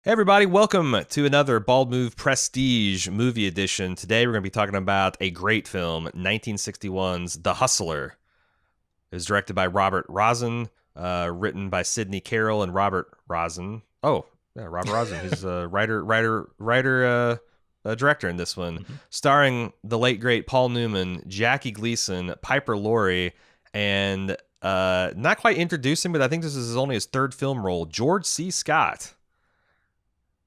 Hey everybody, welcome to another Bald Move Prestige movie edition. Today we're going to be talking about a great film, 1961's The Hustler. It was directed by Robert Rosen, written by Sidney Carroll and Robert Rosen. Oh, yeah, Robert Rosen. He's a director in this one, Mhm. starring the late great Paul Newman, Jackie Gleason, Piper Laurie, and not quite introducing, but I think this is only his third film role, George C. Scott.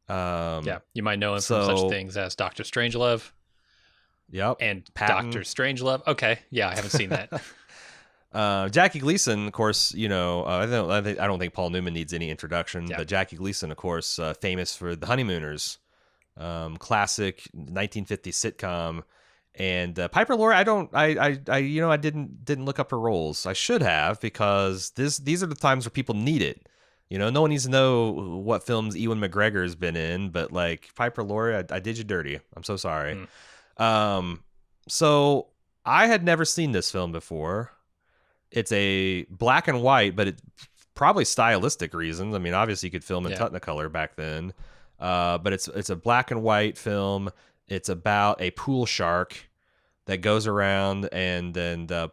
Yeah, you might know him from such So, things as Doctor Strangelove yep, and Doctor Patton. Strangelove. Okay, yeah, I haven't seen that. Jackie Gleason, of course, I don't think Paul Newman needs any introduction, Yeah, but Jackie Gleason, of course, famous for The Honeymooners, classic 1950s sitcom. And Piper Laurie, I didn't look up her roles. I should have, because these are the times where people need it. No one needs to know what films Ewan McGregor's been in, but like Piper Laurie, I did you dirty. I'm so sorry. mm, Um, so I had never seen this film before. It's a black and white, but it probably stylistic reasons. I mean, obviously you could film in yeah. Technicolor back then, but it's a black and white film. It's about a pool shark that goes around and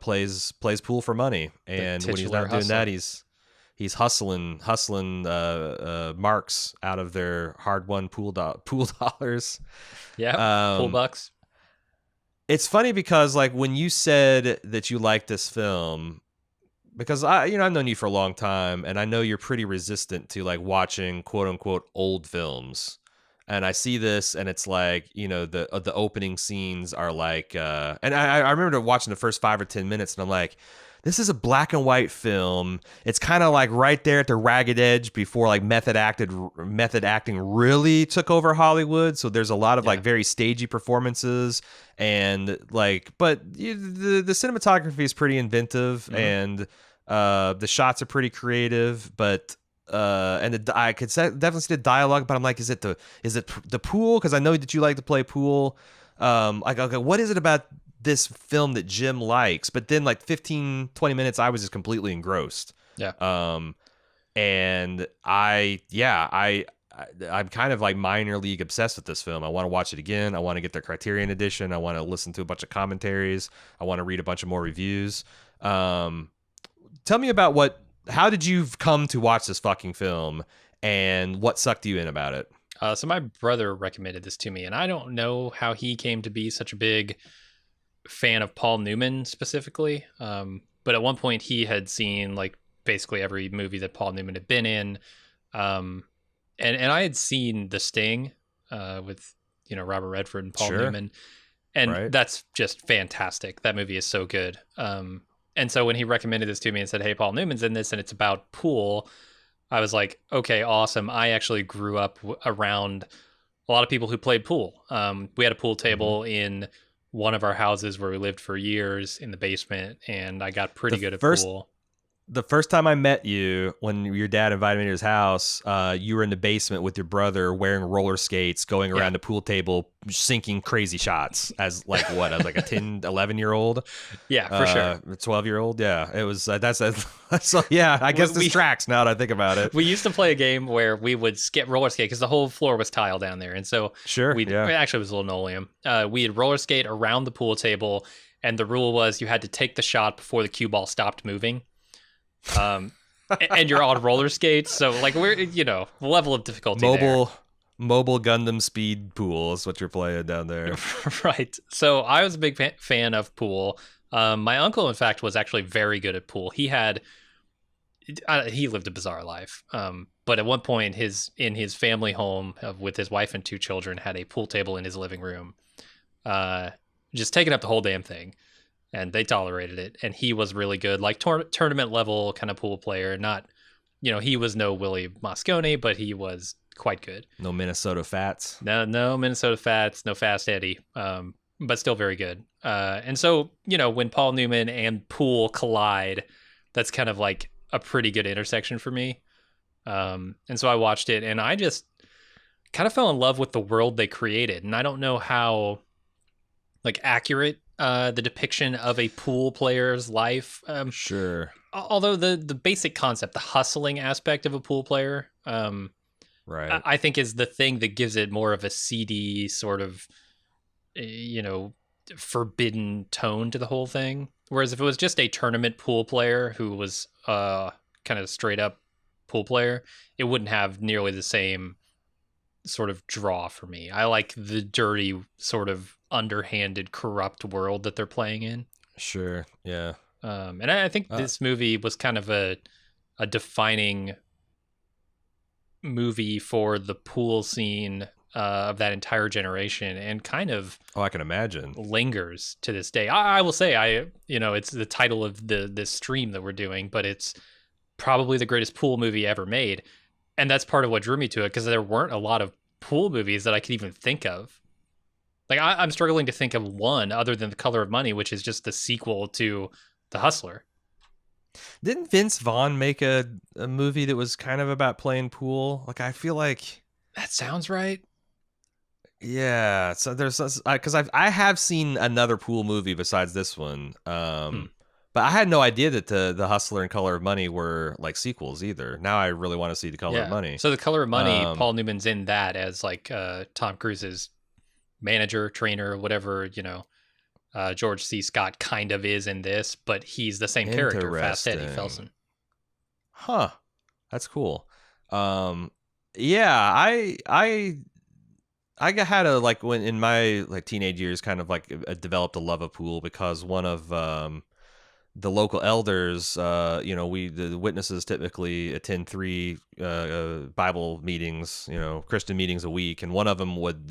plays pool for money. The And when he's titular not doing that, hustler. he's hustling marks out of their hard won pool dollars. Yep, pool Um, bucks. it's funny because like when you said that you liked this film, because I've known you for a long time, and I know you're pretty resistant to like watching quote unquote old films. And I see this, and it's like the opening scenes are like, and I remember watching the first 5 or 10 minutes, and I'm like, this is a black and white film. It's kind of like right there at the ragged edge before like method acting really took over Hollywood. So there's a lot of like Yeah. very stagey performances, and like, but the cinematography is pretty inventive, hmm and the shots are pretty creative, but and I could definitely see the dialogue, but I'm like, is it the pool? Because I know that you like to play pool. Like, okay, what is it about this film that Jim likes? But then like 15, 20 minutes, I was just completely engrossed. Yeah. Um, and I'm kind of like minor league obsessed with this film. I want to watch it again. I want to get the Criterion edition. I want to listen to a bunch of commentaries. I want to read a bunch of more reviews. Tell me about how did you come to watch this fucking film, and what sucked you in about it? So my brother recommended this to me, and I don't know how he came to be such a big fan of Paul Newman specifically. But at one point he had seen like basically every movie that Paul Newman had been in. Um, and I had seen The Sting with Robert Redford and Paul Sure. Newman, and Right. that's just fantastic. That movie is so good. And so when he recommended this to me and said, "Hey, Paul Newman's in this, and it's about pool," I was like, "Okay, awesome." I actually grew up around a lot of people who played pool. We had a pool hmm table in one of our houses where we lived for years in the basement, and I got The pretty good at first pool. the first time I met you, when your dad invited me to his house, you were in the basement with your brother wearing roller skates, going Yeah, around the pool table, sinking crazy shots as like what? As like a 10, 11-year-old, yeah, for sure. 12-year-old. Yeah, it was. That's so. Yeah, I We, guess this we tracks now that I think about it. we used to play a game where we would skip roller skate because the whole floor was tile down there, and so Sure. we Yeah. actually it was linoleum. We'd roller skate around the pool table, and the rule was you had to take the shot before the cue ball stopped moving. Um, and you're on roller skates, so like we're the level of difficulty there. Mobile mobile Gundam speed pool is what you're playing down there. Right. So I was a big fan of pool. My uncle, in fact, was actually very good at pool. He lived a bizarre life. But at one point, in his family home with his wife and two children, had a pool table in his living room, uh, just taking up the whole damn thing. And they tolerated it. And he was really good, like tournament level kind of pool player. Not, he was no Willie Moscone, but he was quite good. No Minnesota Fats. No Minnesota Fats, no Fast Eddie, but still very good. And so, when Paul Newman and Poole collide, that's kind of like a pretty good intersection for me. And so I watched it, and I just kind of fell in love with the world they created. And I don't know how like accurate the depiction of a pool player's life. Sure. Although the basic concept, the hustling aspect of a pool player, Right. I think is the thing that gives it more of a seedy sort of, forbidden tone to the whole thing. Whereas if it was just a tournament pool player who was kind of straight up pool player, it wouldn't have nearly the same sort of draw for me. I like the dirty, sort of underhanded, corrupt world that they're playing in. Sure. Yeah. And I think Uh, this movie was kind of a defining movie for the pool scene of that entire generation, and kind of oh, I can imagine. lingers to this day. I will say, it's the title of this stream that we're doing, but it's probably the greatest pool movie ever made, and that's part of what drew me to it, because there weren't a lot of pool movies that I could even think of. Like I'm struggling to think of one other than The Color of Money, which is just the sequel to The Hustler. Didn't Vince Vaughn make a movie that was kind of about playing pool? Like, I feel like, That sounds right. yeah. So there's because I have seen another pool movie besides this one. Hmm. But I had no idea that the Hustler and Color of Money were like sequels either. Now I really want to see The Color of Yeah. Money. So The Color of Money, Um, Paul Newman's in that as like Tom Cruise's manager, trainer, whatever, George C. Scott kind of is in this, but he's the same character, Fast Eddie Interesting. Felson. Huh. That's cool. Yeah, I had a like when in my like teenage years kind of like developed a love of pool because one of the local elders, we the witnesses typically attend 3 Bible meetings, Christian meetings a week, and one of them would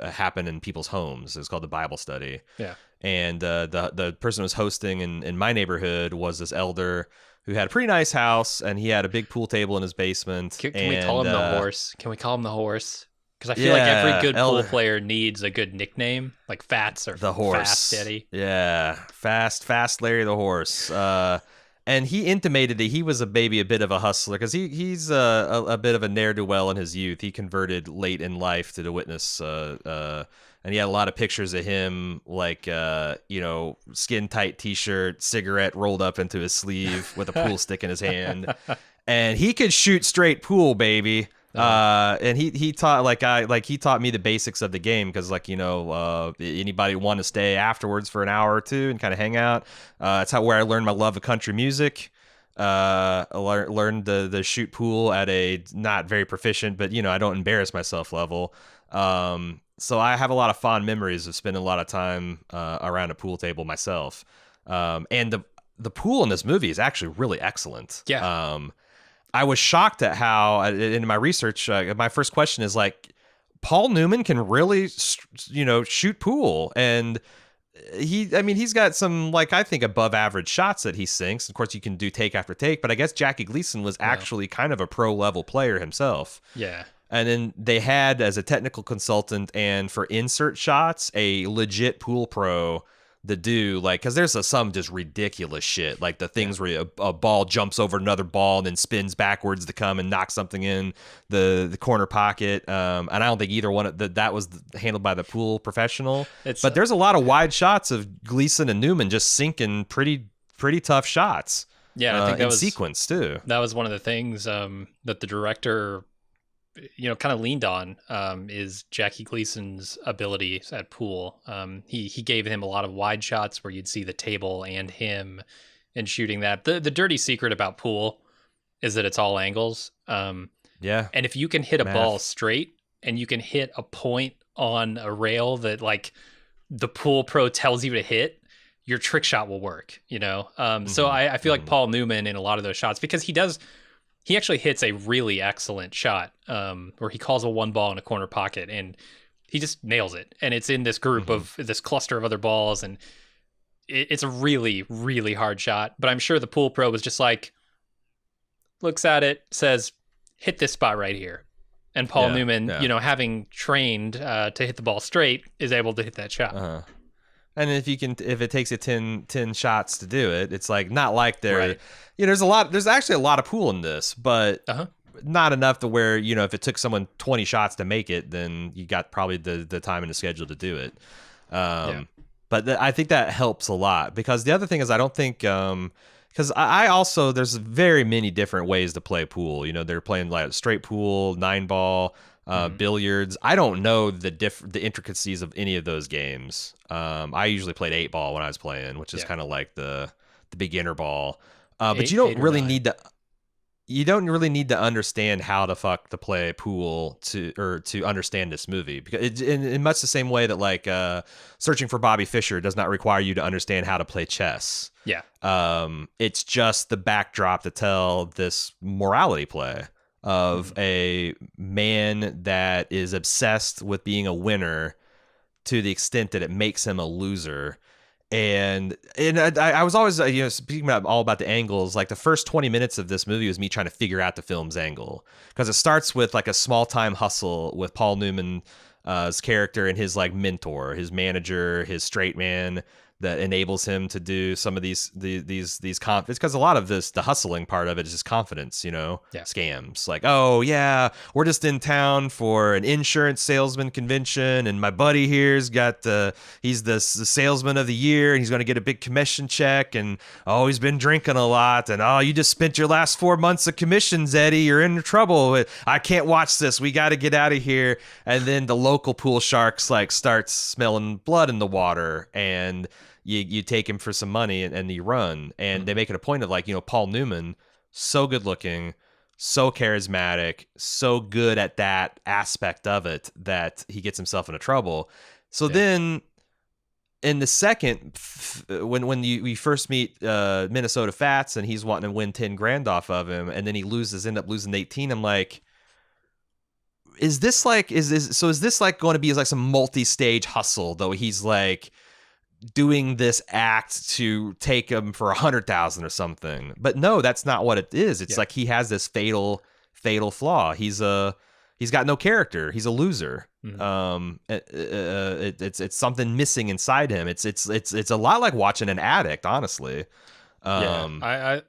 happen in people's homes. It's called the Bible study. Yeah. And the person who was hosting in my neighborhood was this elder who had a pretty nice house, and he had a big pool table in his basement. Can we call him the horse? Can we call him the horse? Because I feel like Yeah, every good pool elder. player needs a good nickname, like Fats or The horse. Fast Eddie. Yeah. Fast Larry the horse. And he intimated that he was a bit of a hustler because he's a bit of a ne'er-do-well in his youth. He converted late in life to the witness, and he had a lot of pictures of him, like, skin tight T-shirt, cigarette rolled up into his sleeve with a pool stick in his hand, and he could shoot straight pool, baby. And he taught he taught me the basics of the game because anybody want to stay afterwards for an hour or two and kind of hang out. That's where I learned my love of country music. I learned the shoot pool at a not very proficient, but I don't embarrass myself level. So I have a lot of fond memories of spending a lot of time around a pool table myself. And the pool in this movie is actually really excellent. Yeah. I was shocked at how, in my research, my first question is like, Paul Newman can really, shoot pool. And he's got some, like, I think above average shots that he sinks. Of course, you can do take after take, but I guess Jackie Gleason was actually kind of a pro level player himself. Yeah. And then they had, as a technical consultant and for insert shots, a legit pool pro that do, like, because there's some just ridiculous shit, like the things where a ball jumps over another ball and then spins backwards to come and knock something in the corner pocket. And I don't think either one of that was handled by the pool professional. But there's a lot of wide shots of Gleason and Newman just sinking pretty tough shots. Yeah, I think that in was sequence too. That was one of the things that the director, kind of leaned on, is Jackie Gleason's abilities at pool. He gave him a lot of wide shots where you'd see the table and him and shooting that. The dirty secret about pool is that it's all angles. Yeah. And if you can hit a ball straight and you can hit a point on a rail that like the pool pro tells you to hit, your trick shot will work, So I feel like Paul Newman in a lot of those shots, because he actually hits a really excellent shot where he calls a one ball in a corner pocket and he just nails it. And it's in this group of this cluster of other balls. And it's a really, really hard shot. But I'm sure the pool pro was just like, looks at it, says, hit this spot right here. And Paul Newman, having trained to hit the ball straight, is able to hit that shot. And if it takes you 10 shots to do it, it's like not like there, there's actually a lot of pool in this, but not enough to where, if it took someone 20 shots to make it, then you got probably the time in the schedule to do it. But I think that helps a lot, because the other thing is I don't think because I also, there's very many different ways to play pool. You know, they're playing like straight pool, 9 ball, Mhm. billiards. I don't know the intricacies of any of those games. I usually played 8 ball when I was playing, which is Yeah. kind of like the beginner ball. But Eight, you don't eight or really nine. need to. You don't really need to understand how to fuck to play pool to understand this movie, because in much the same way that like searching for Bobby Fischer does not require you to understand how to play chess. Yeah. It's just the backdrop to tell this morality play of Mhm. a man that is obsessed with being a winner to the extent that it makes him a loser. And I was always speaking about all about the angles. Like the first 20 minutes of this movie was me trying to figure out the film's angle, because it starts with like a small time hustle with Paul Newman, his character, and his like mentor, his manager, his straight man that enables him to do some of these confidence, because a lot of this, the hustling part of it, is just confidence, Yeah. scams. Like, oh yeah, we're just in town for an insurance salesman convention, and my buddy here's got he's the salesman of the year, and he's going to get a big commission check, and oh, he's been drinking a lot, and oh, you just spent your last 4 months of commissions, Eddie, you're in trouble, I can't watch this, we got to get out of here. And then the local pool sharks like start smelling blood in the water, and you take him for some money, and you run. And they Mhm. make it a point of like, Paul Newman, so good looking, so charismatic, so good at that aspect of it, that he gets himself into trouble. So Yeah. then in the second, when we first meet Minnesota Fats, and he's wanting to win 10 grand off of him, and then he end up losing 18, I'm like, is this like, is this like going to be like some multi-stage hustle, though he's like doing this act to take him for 100,000 or something? But no, that's not what it is. It's Yeah. like he has this fatal flaw. He's got no character. He's a loser. Mhm. It's something missing inside him. It's a lot like watching an addict, honestly. Yeah. Um,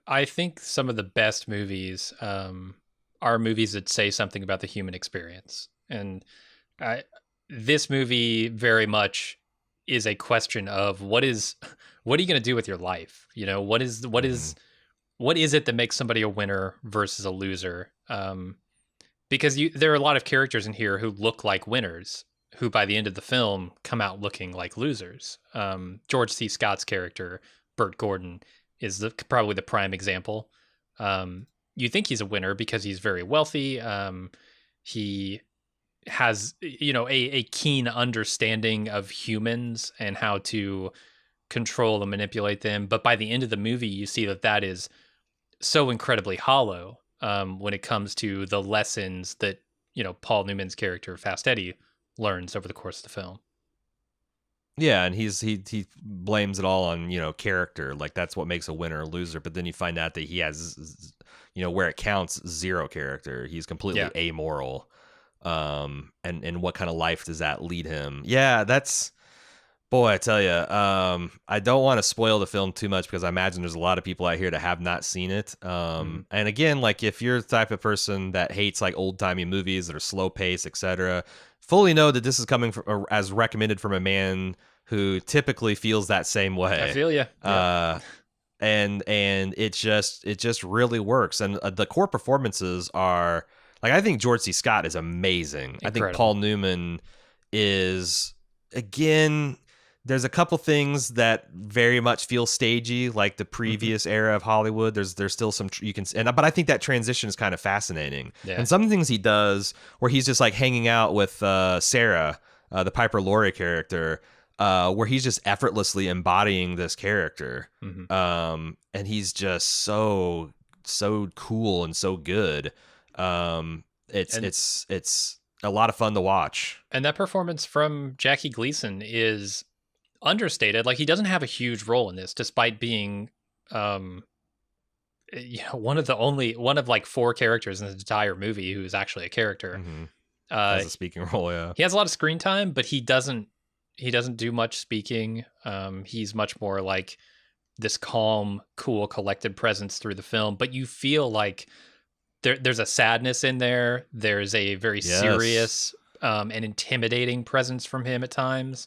I think some of the best movies are movies that say something about the human experience. And I this movie very much is a question of what are you going to do with your life? mhm. What is it that makes somebody a winner versus a loser? Because there are a lot of characters in here who look like winners, who by the end of the film come out looking like losers. George C. Scott's character, Burt Gordon, is probably the prime example. You think he's a winner because he's very wealthy. He has, a keen understanding of humans and how to control and manipulate them. But by the end of the movie, you see that is so incredibly hollow, when it comes to the lessons that Paul Newman's character Fast Eddie learns over the course of the film. Yeah, and he blames it all on, character. Like that's what makes a winner or loser. But then you find out that he has, where it counts, zero character. He's completely Yeah, amoral. And what kind of life does that lead him? Yeah, that's, boy, I tell you, I don't want to spoil the film too much, because I imagine there's a lot of people out here that have not seen it. hmm And again, like if you're the type of person that hates like old timey movies that are slow paced, etc., fully know that this is coming from, as recommended from a man who typically feels that same I way. feel you. Yep. Uh, and it just really works. And the core performances are like, I think George C. Scott is amazing. I think Paul Incredible. Newman is, again, there's a couple things that very much feel stagey, like the hmm previous era of Hollywood. There's still some you can, but I think that transition is kind of fascinating. Yeah. And some things he does where he's just like hanging out with Sarah, the Piper Laurie character, where he's just effortlessly embodying this character, hmm and he's just so cool and so good. It's And it's it's a lot of fun to watch. and that performance from Jackie Gleason is understated. Like he doesn't have a huge role in this, despite being um one of like four characters in the entire movie who's actually a character. Hmm. Uh As a speaking role, yeah. he has a lot of screen time, but he doesn't do much speaking. He's much more like this calm, cool, collected presence through the film, but you feel like there's a sadness in there. There's a very Yes. serious and intimidating presence from him at times.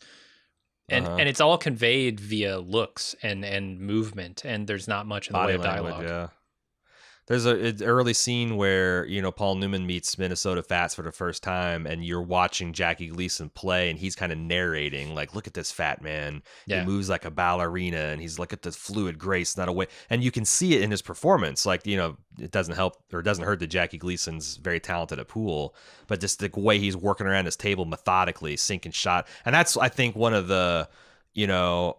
Uh-huh. and it's all conveyed via looks and movement, and there's not much in the way Body of language, dialogue. yeah. There's an early scene where, Paul Newman meets Minnesota Fats for the first time, and you're watching Jackie Gleason play, and he's kind of narrating, like, look at this fat man. He Yeah. moves like a ballerina, and he's look at the fluid grace, not a way. And you can see it in his performance. Like, it doesn't help or it doesn't hurt that Jackie Gleason's very talented at pool, but just the way he's working around his table methodically, sinking shot. And that's, I think, one of the, you know,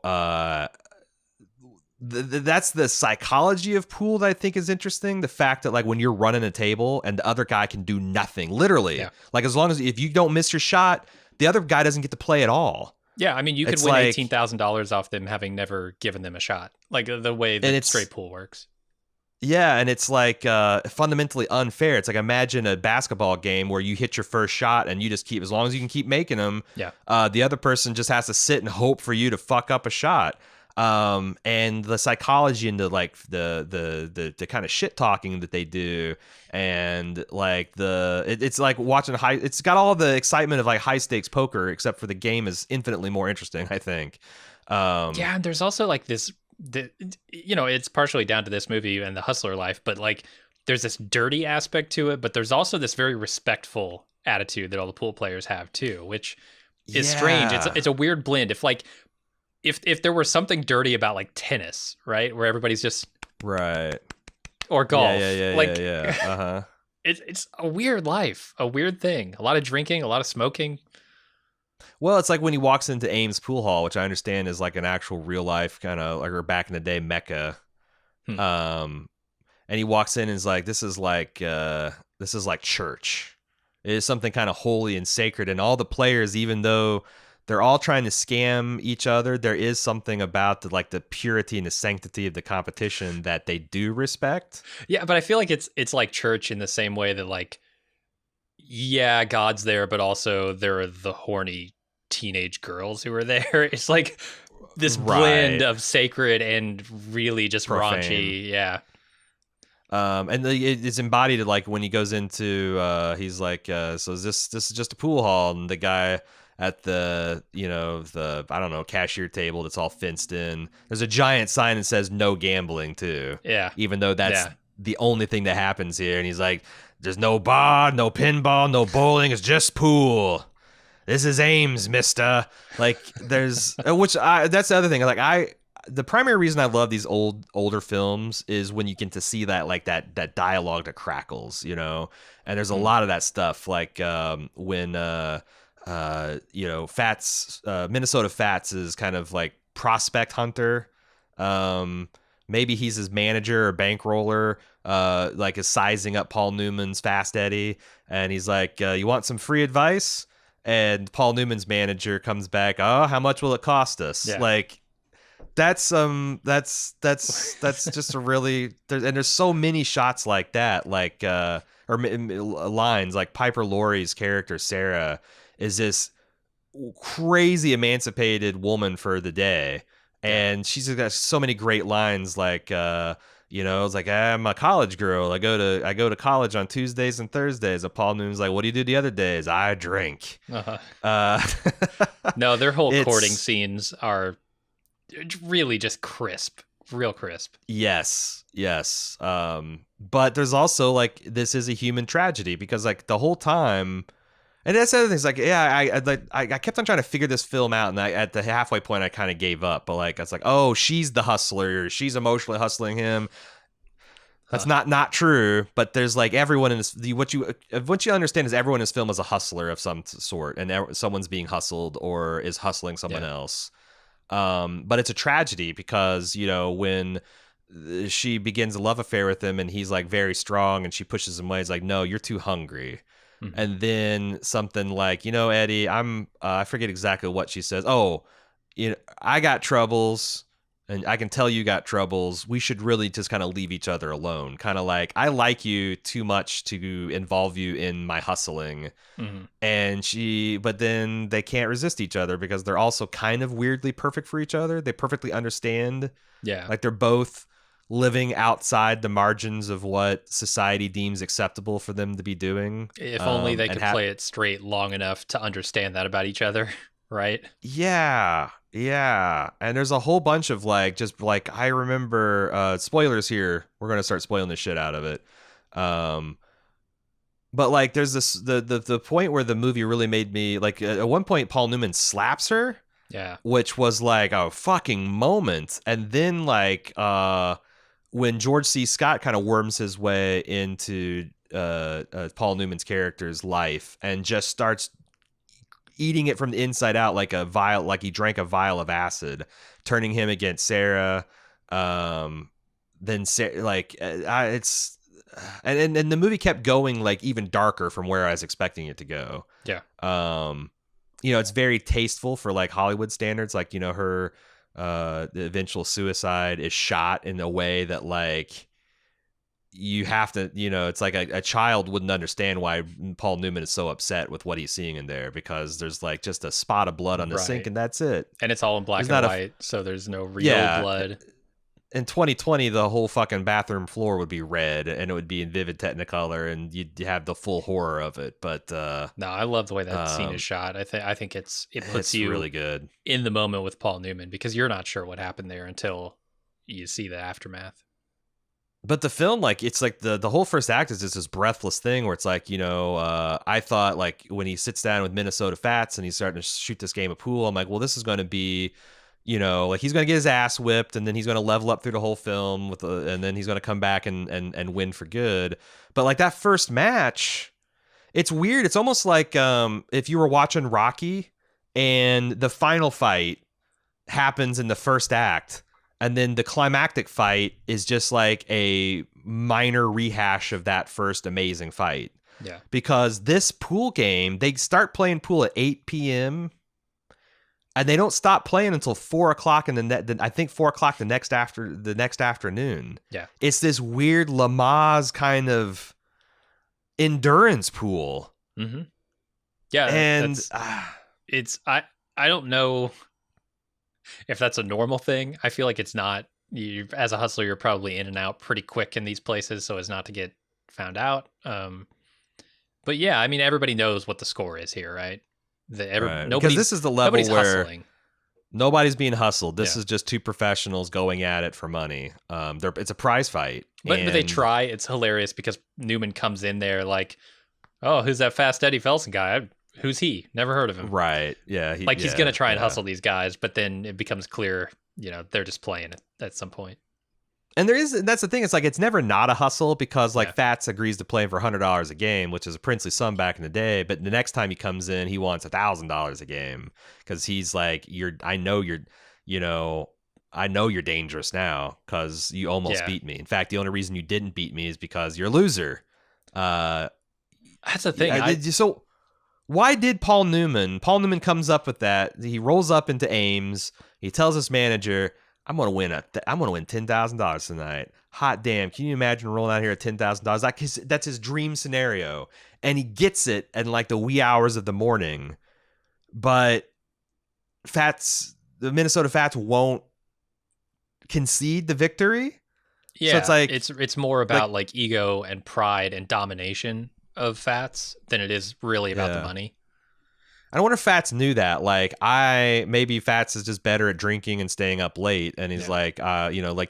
that's the psychology of pool that I think is interesting. The fact that, like, when you're running a table and the other guy can do nothing, literally, Yeah. like, as long as if you don't miss your shot, the other guy doesn't get to play at all. Yeah, I mean, you could It's win like- $18,000 off them having never given them a shot, like the way And that it's- straight pool works. Yeah, and it's like fundamentally unfair. It's like, imagine a basketball game where you hit your first shot and you just keep, as long as you can keep making them, Yeah. the other person just has to sit and hope for you to fuck up a shot. And the psychology into, like, the kind of shit talking that they do, and like it's like watching it's got all the excitement of, like, high stakes poker, except for the game is infinitely more interesting, I think. Yeah, and there's also like it's partially down to this movie and the hustler life, but like there's this dirty aspect to it, but there's also this very respectful attitude that all the pool players have too, which is strange. It's a weird blend. If there were something dirty about, like, tennis, right, where everybody's just right, or golf, yeah. Uh-huh. it's a weird life, a weird thing. A lot of drinking, a lot of smoking. Well, it's like when he walks into Ames Pool Hall, which I understand is like an actual real life kind of, like, or back in the day, Mecca. And he walks in and is like, this is like church. It is something kind of holy and sacred, and all the players, even though they're all trying to scam each other, there is something about the purity and the sanctity of the competition that they do respect. Yeah, but I feel like it's like church in the same way that, like, yeah, God's there, but also there are the horny teenage girls who are there. It's like this blend of sacred and really just profane. Raunchy. Yeah. And it's embodied, like, when he goes into, he's like, so this is just a pool hall, and the guy at the I don't know, cashier table that's all fenced in, there's a giant sign that says no gambling too. Yeah. Even though that's the only thing that happens here, and he's like, there's no bar, no pinball, no bowling, it's just pool. This is Ames, mister. Like, there's that's the other thing. Like, the primary reason I love these older films is when you get to see that, like, that dialogue that crackles, and there's a lot of that stuff, like when Fats, Minnesota Fats is kind of like prospect hunter. Maybe he's his manager or bankroller, like, is sizing up Paul Newman's Fast Eddie, and he's like, you want some free advice? And Paul Newman's manager comes back, oh, how much will it cost us? Yeah. Like, that's just a really, there's so many shots like that, like lines, like Piper Laurie's character Sarah is this crazy emancipated woman for the day, and she's got so many great lines, like it's like, I'm a college girl, I go to college on Tuesdays and Thursdays, and Paul Newman's like, what do you do the other days? I drink. No, their whole courting scenes are really just crisp, real crisp. Yes. But there's also, like, this is a human tragedy, because, like, the whole time, and that's the other thing, is like, yeah, I kept on trying to figure this film out, and at the halfway point I kind of gave up, but, like, it's like, oh, she's the hustler, she's emotionally hustling him. That's not true, but there's, like, everyone in this, what you understand is everyone in this film is a hustler of some sort, and someone's being hustled or is hustling someone else. But it's a tragedy because, when she begins a love affair with him and he's, like, very strong, and she pushes him away, he's like, no, you're too hungry. Mm-hmm. And then something like, Eddie, I forget exactly what she says. Oh, I got troubles, and I can tell you got troubles. We should really just kind of leave each other alone. Kind of like, I like you too much to involve you in my hustling. Mm-hmm. And but then they can't resist each other because they're also kind of weirdly perfect for each other. They perfectly understand. Yeah. Like, they're both living outside the margins of what society deems acceptable for them to be doing. If only they could play it straight long enough to understand that about each other, right? Yeah. Yeah, and there's a whole bunch of like just like I remember spoilers here. We're gonna start spoiling the shit out of it. Um, but like there's this the point where the movie really made me like at one point Paul Newman slaps her, Yeah. which was like a fucking moment, and then like when George C. Scott kind of worms his way into Paul Newman's character's life and just starts eating it from the inside out like a vial, like he drank a vial of acid, turning him against Sarah. Then Sarah, like it's and the movie kept going like even darker from where I was expecting it to go. Yeah. It's very tasteful for like Hollywood standards. Like, her the eventual suicide is shot in a way that like you have to, it's like a child wouldn't understand why Paul Newman is so upset with what he's seeing in there, because there's like just a spot of blood on the sink and that's it. And it's all in black and white, so there's no real blood. In 2020, the whole fucking bathroom floor would be red and it would be in vivid Technicolor and you'd have the full horror of it. But no, I love the way that scene is shot. I think it puts you really good in the moment with Paul Newman, because you're not sure what happened there until you see the aftermath. But the film, like, it's like the whole first act is just this breathless thing where it's like, I thought like when he sits down with Minnesota Fats and he's starting to shoot this game of pool, I'm like, well, this is going to be, like he's going to get his ass whipped and then he's going to level up through the whole film and then he's going to come back and win for good. But like that first match, it's weird. It's almost like if you were watching Rocky and the final fight happens in the first act, and then the climactic fight is just like a minor rehash of that first amazing fight. Yeah. Because this pool game, they start playing pool at 8 p.m. and they don't stop playing until 4 o'clock I think 4 o'clock the next afternoon. Yeah. It's this weird Lamaze kind of endurance pool. Mm-hmm. Yeah. And I don't know if that's a normal thing. I feel like it's not. As a hustler, you're probably in and out pretty quick in these places so as not to get found out. But yeah, I mean, everybody knows what the score is here, right? Because this is the level where hustling. Nobody's being hustled. This is just two professionals going at it for money. It's a prize fight. But they try. It's hilarious because Newman comes in there like, oh, who's that Fast Eddie Felsen guy? Who's he? Never heard of him. Right. Yeah. He's going to try and hustle these guys, but then it becomes clear, they're just playing it at some point. And that's the thing. It's like, it's never not a hustle because like Fats agrees to play for $100 a game, which is a princely sum back in the day. But the next time he comes in, he wants $1,000 a game because he's like, I know you're dangerous now because you almost beat me. In fact, the only reason you didn't beat me is because you're a loser. That's the thing. So why did Paul Newman comes up with that? He rolls up into Ames. He tells his manager, I'm gonna win $10,000 tonight. Hot damn! Can you imagine rolling out here at $10,000? Like that's his dream scenario, and he gets it in like the wee hours of the morning. But the Minnesota Fats won't concede the victory. Yeah, so it's like it's more about like ego and pride and domination of Fats than it is really about the money. I wonder if Fats knew that. Like, maybe Fats is just better at drinking and staying up late, and he's like,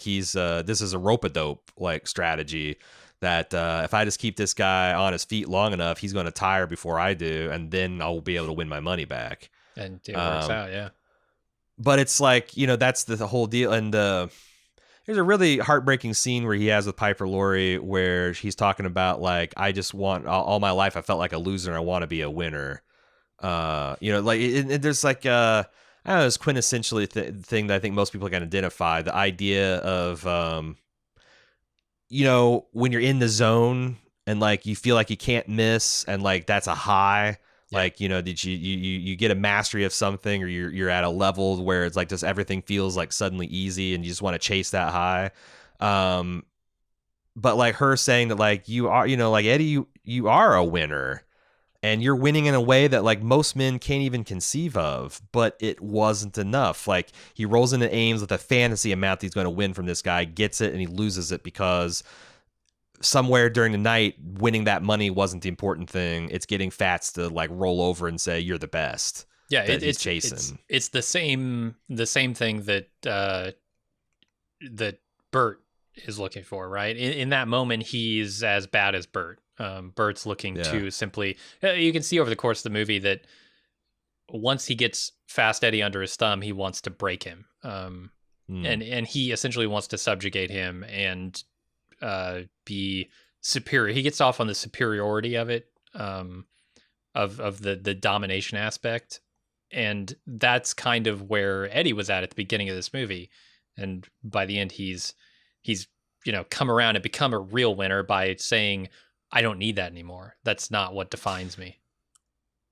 he's this is a rope-a-dope like strategy that if I just keep this guy on his feet long enough, he's going to tire before I do, and then I'll be able to win my money back. And it works out, yeah. But it's like, that's the whole deal. And there's a really heartbreaking scene where he has with Piper Laurie where he's talking about like, I just want all my life I felt like a loser and I want to be a winner. There's like I don't know, it's quintessentially thing that I think most people can identify, the idea of when you're in the zone and like you feel like you can't miss and like that's a high. Like, did you get a mastery of something, or you're at a level where it's like just everything feels like suddenly easy and you just want to chase that high. But like her saying that like you are, like Eddie, you are a winner and you're winning in a way that like most men can't even conceive of, but it wasn't enough. Like he rolls into Ames with a fantasy amount that he's going to win from this guy, gets it, and he loses it because somewhere during the night, winning that money wasn't the important thing. It's getting Fats to like roll over and say, you're the best. Yeah, that he's it's chasing. it's the same thing that that Bert is looking for, right? In that moment, he's as bad as Bert. Bert's looking Yeah. to simply. You can see over the course of the movie that once he gets Fast Eddie under his thumb, he wants to break him, Hmm. and he essentially wants to subjugate him and be superior. He gets off on the superiority of it, of the domination aspect, and that's kind of where Eddie was at the beginning of this movie, and by the end, he's come around and become a real winner by saying, "I don't need that anymore. That's not what defines me."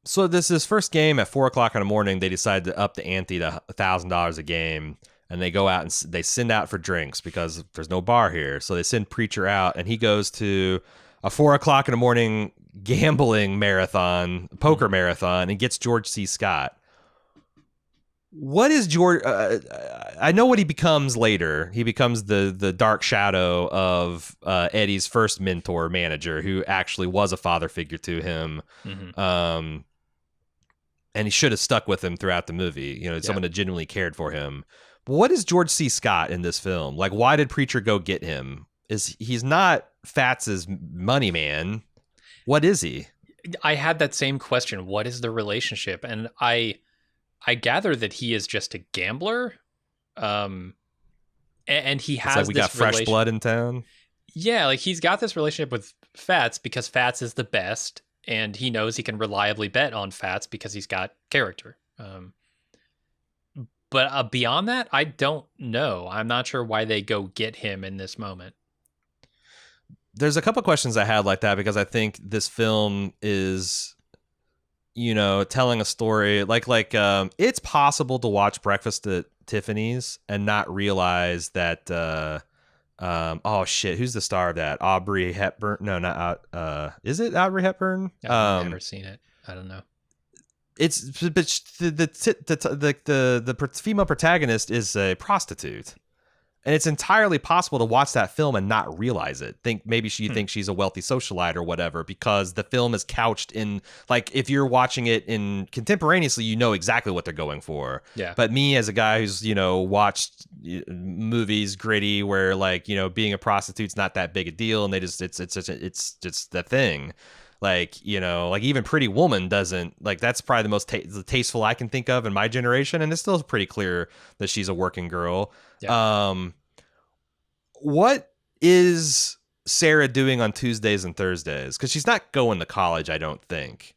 So this is first game at 4 o'clock in the morning. They decide to up the ante to $1,000 a game, and they go out and they send out for drinks because there's no bar here. So they send Preacher out, and he goes to a 4 o'clock in the morning gambling marathon, poker marathon, and gets George C. Scott. What is George? I know what he becomes later. He becomes the dark shadow of Eddie's first mentor manager, who actually was a father figure to him. Mm-hmm. And he should have stuck with him throughout the movie. Yeah. Someone that genuinely cared for him. But what is George C. Scott in this film? Like, why did Preacher go get him? He's not Fats's money man? What is he? I had that same question. What is the relationship? And I gather that he is just a gambler. And he It's like has we this got fresh blood in town. Yeah, like he's got this relationship with Fats because Fats is the best, and he knows he can reliably bet on Fats because he's got character. But beyond that, I don't know. I'm not sure why they go get him in this moment. There's a couple questions I had like that because I think this film is, telling a story it's possible to watch Breakfast at Tiffany's and not realize that oh shit, who's the star of that? Aubrey Hepburn? No, not is it Aubrey Hepburn? I've never seen it. I don't know. It's but the female protagonist is a prostitute. And it's entirely possible to watch that film and not realize it. Think maybe she thinks she's a wealthy socialite or whatever, because the film is couched in, like, if you're watching it in contemporaneously, you know exactly what they're going for. Yeah. But me as a guy who's, watched movies gritty where, like, being a prostitute's not that big a deal, and it's just the thing. Like, like even Pretty Woman doesn't, like, that's probably the most tasteful I can think of in my generation, and it's still pretty clear that she's a working girl. Yeah. What is Sarah doing on Tuesdays and Thursdays? Because she's not going to college, I don't think.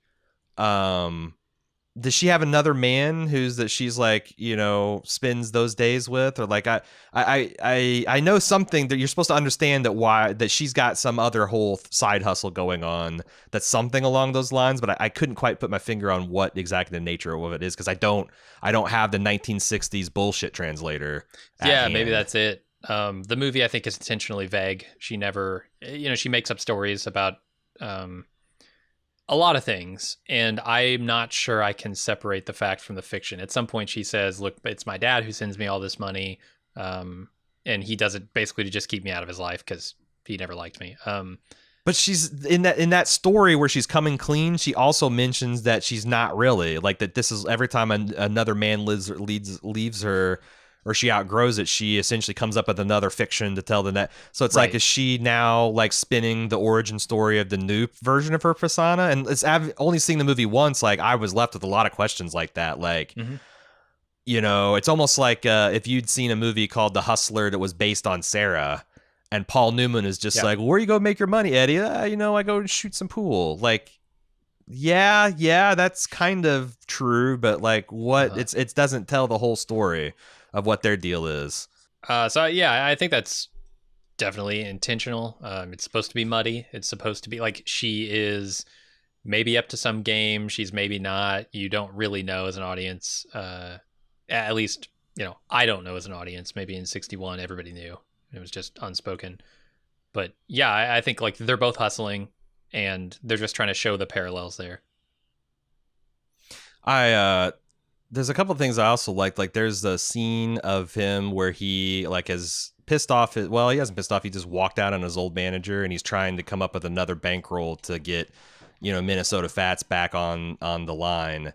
Does she have another man she's like, spends those days with? Or like, I know something that you're supposed to understand that she's got some other whole side hustle going on that's something along those lines, but I couldn't quite put my finger on what exactly the nature of it is, because I don't have the 1960s bullshit translator. Yeah, maybe that's it. The movie, I think, is intentionally vague. She never, she makes up stories about a lot of things, and I'm not sure I can separate the fact from the fiction. At some point, she says, "Look, it's my dad who sends me all this money, and he does it basically to just keep me out of his life because he never liked me." But she's in that story where she's coming clean. She also mentions that she's not really, like, that this is every time another man leaves her, or she outgrows it, she essentially comes up with another fiction to tell the net. So it's like, is she now like spinning the origin story of the new version of her persona? And I've only seen the movie once. Like, I was left with a lot of questions like that. Like, it's almost like if you'd seen a movie called The Hustler that was based on Sarah, and Paul Newman is just like, where you go make your money, Eddie? I go shoot some pool. Like, yeah, that's kind of true, but like, what? It doesn't tell the whole story of what their deal is. So yeah, I think that's definitely intentional. It's supposed to be muddy. It's supposed to be like she is maybe up to some game. She's maybe not. You don't really know as an audience. At least, I don't know as an audience. Maybe in 61, everybody knew. It was just unspoken. But yeah, I think like they're both hustling, and they're just trying to show the parallels there. There's a couple of things I also liked. Like, there's a scene of him where he like is pissed off. Well, he hasn't pissed off. He just walked out on his old manager, and he's trying to come up with another bankroll to get, Minnesota Fats back on the line.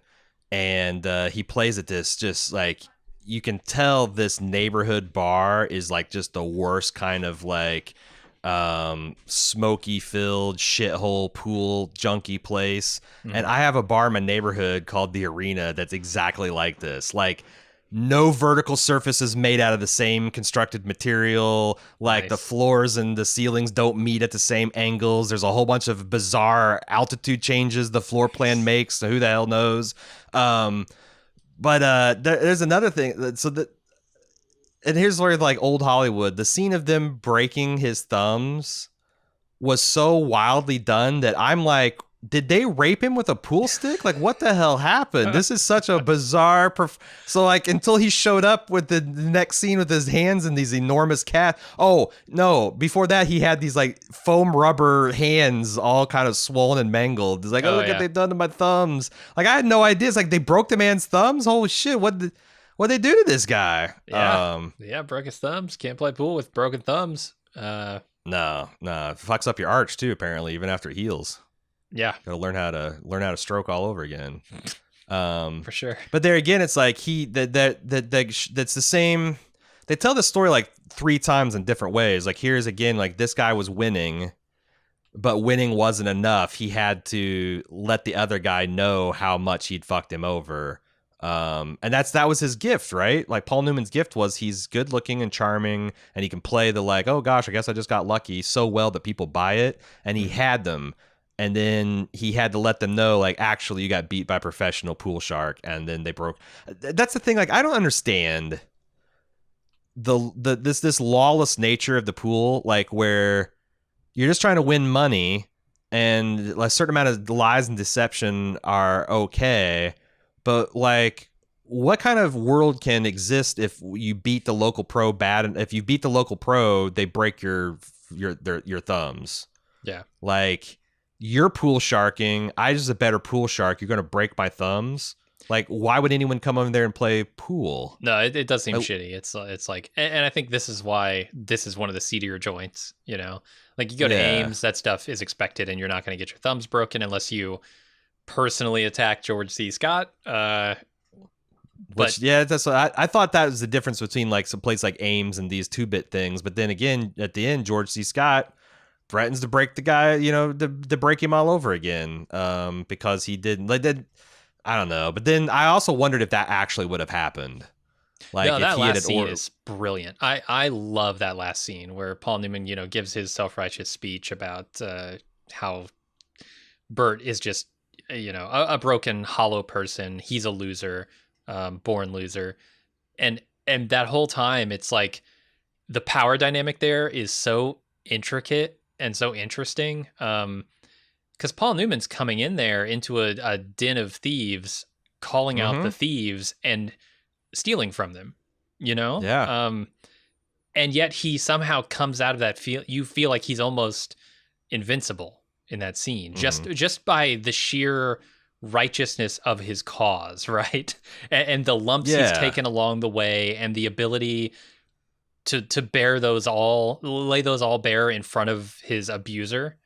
and he plays at this just like you can tell this neighborhood bar is like just the worst kind of like smoky filled shithole pool junky place. And I have a bar in my neighborhood called the Arena that's exactly like this. Like no vertical surfaces made out of the same constructed material. Like the Nice. floors and the ceilings don't meet at the same angles. There's a whole bunch of bizarre altitude changes the floor plan makes. So who the hell knows? But there's another thing. So that, and here's where like old Hollywood, the scene of them breaking his thumbs was so wildly done that I'm like, did they rape him with a pool stick? Like, what the hell happened? This is such a bizarre. So, like, until he showed up with the next scene with his hands in these enormous cast. Oh no! Before that, he had these like foam rubber hands, all kind of swollen and mangled. It's like, oh, look what they've done to my thumbs. Like, I had no idea. It's like they broke the man's thumbs. Holy shit! What they do to this guy? Yeah, broke his thumbs. Can't play pool with broken thumbs. No, it fucks up your arch too. Apparently, even after it heals. Yeah, gotta learn how to stroke all over again. For sure. But there again, it's like that's the same. They tell the story like 3 times in different ways. Like here's again, like this guy was winning, but winning wasn't enough. He had to let the other guy know how much he'd fucked him over. And that was his gift, right? Like Paul Newman's gift was he's good looking and charming, and he can play the like, oh gosh, I guess I just got lucky so well that people buy it, and he had them. And then he had to let them know, like, actually, you got beat by a professional pool shark, and then they broke. That's the thing. Like, I don't understand this lawless nature of the pool, like where you're just trying to win money, and a certain amount of lies and deception are okay, but like, what kind of world can exist if you beat the local pro bad? And if you beat the local pro, they break your thumbs. Yeah, like. You're pool sharking. I just a better pool shark. You're going to break my thumbs. Like, why would anyone come over there and play pool? no, it does seem shitty. It's like, and I think this is why this is one of the seedier joints. You know, like you go to Ames, that stuff is expected, and you're not going to get your thumbs broken unless you personally attack George C. Scott. Which, yeah, that's I thought that was the difference between like some place like Ames and these 2-bit things. But then again, at the end, George C. Scott threatens to break the guy, to break him all over again, because he didn't. Like, I don't know. But then I also wondered if that actually would have happened. Like, no, if that he last had scene is brilliant. I love that last scene where Paul Newman, gives his self-righteous speech about how Bert is just, a broken, hollow person. He's a loser, born loser, and that whole time, it's like the power dynamic there is so intricate and so interesting, because Paul Newman's coming in there into a den of thieves, calling out the thieves and stealing from them, Yeah. And yet he somehow comes out of that you feel like he's almost invincible in that scene, just by the sheer righteousness of his cause, right? And the lumps he's taken along the way, and the ability to lay those all bare in front of his abuser.